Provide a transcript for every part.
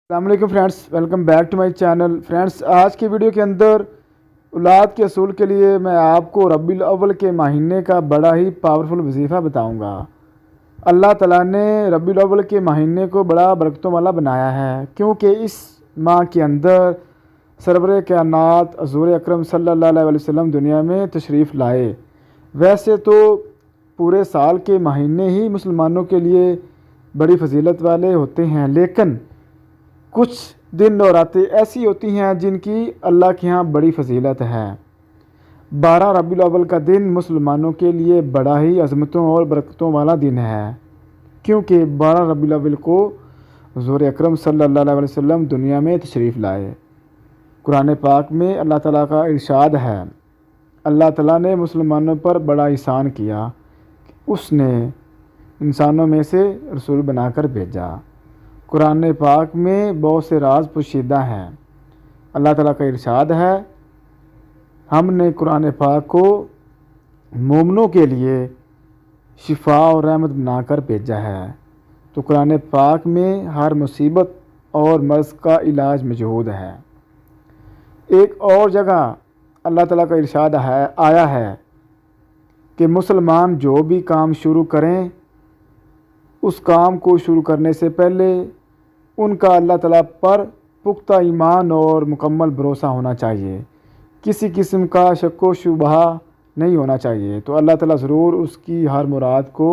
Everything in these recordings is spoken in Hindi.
अस्सलामुअलैकुम friends, welcome back to my channel. Friends, आज की वीडियो के अंदर औलाद के असूल के लिए मैं आपको रबीउल अव्वल के महीने का बड़ा ही पावरफुल वजीफ़ा बताऊंगा। अल्लाह ताला ने रबीउल अव्वल के महीने को बड़ा बरकतों वाला बनाया है, क्योंकि इस माह के अंदर सरवर कायनात हज़ूर अकरम सल्लल्लाहु अलैहि वसल्लम दुनिया में तशरीफ़ लाए। वैसे तो पूरे साल के महीने ही मुसलमानों के लिए बड़ी फजीलत वाले होते हैं, लेकिन कुछ दिन और रातें ऐसी होती हैं जिनकी अल्लाह के यहाँ बड़ी फजीलत है। 12 रबीउल अव्वल का दिन मुसलमानों के लिए बड़ा ही अज़मतों और बरकतों वाला दिन है, क्योंकि 12 रबीउल अव्वल को हुज़ूर अकरम सल्लल्लाहु अलैहि वसल्लम दुनिया में तशरीफ़ लाए। कुरान पाक में अल्लाह ताला का इरशाद है, अल्लाह ताला ने मुसलमानों पर बड़ा एहसान किया, उसने इंसानों में से रसूल बनाकर भेजा। कुरान पाक में बहुत से राज पोशीदा हैं। अल्लाह ताला का इरशाद है, हमने कुरान पाक को मोमिनों के लिए शिफा और रहमत बनाकर भेजा है। तो कुरान पाक में हर मुसीबत और मर्ज़ का इलाज मौजूद है। एक और जगह अल्लाह ताला का इरशाद आया है कि मुसलमान जो भी काम शुरू करें, उस काम को शुरू करने से पहले उनका अल्लाह ताला पर पुख्ता ईमान और मुकम्मल भरोसा होना चाहिए। किसी किस्म का शक व शुबहा नहीं होना चाहिए, तो अल्लाह ताला ज़रूर उसकी हर मुराद को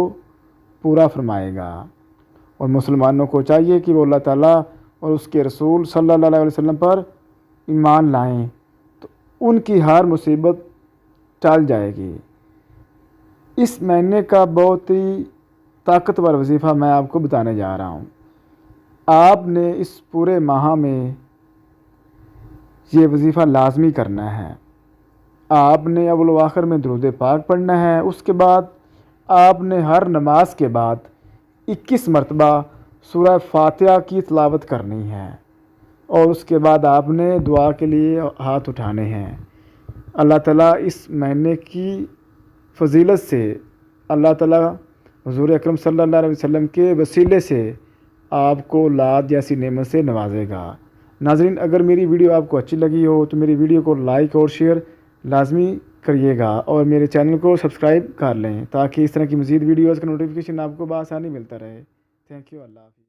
पूरा फरमाएगा। और मुसलमानों को चाहिए कि वो अल्लाह ताला और उसके रसूल सल्लल्लाहु अलैहि वसल्लम पर ईमान लाएं, तो उनकी हर मुसीबत टल जाएगी। इस महीने का बहुत ही ताकतवर वजीफ़ा मैं आपको बताने जा रहा हूँ। आपने इस पूरे माह में ये वजीफ़ा लाजमी करना है। आपने अव्वल व आखिर में दुरूद पाक पढ़ना है। उसके बाद आपने हर नमाज के बाद 21 मरतबा सूरह फातिहा की तिलावत करनी है, और उसके बाद आपने दुआ के लिए हाथ उठाने हैं। अल्लाह ताला इस महीने की फजीलत से अल्लाह ताला हुज़ूर अकरम सल्लल्लाहु अलैहि वसल्लम के वसीले से आपको औलाद जैसी नेमत से नवाजेगा। नाज़रीन, अगर मेरी वीडियो आपको अच्छी लगी हो तो मेरी वीडियो को लाइक और शेयर लाजमी करिएगा, और मेरे चैनल को सब्सक्राइब कर लें ताकि इस तरह की मज़ीद वीडियोज़ का नोटिफिकेशन आपको बआसानी मिलता रहे। Thank you. अल्लाह हाफ़िज़।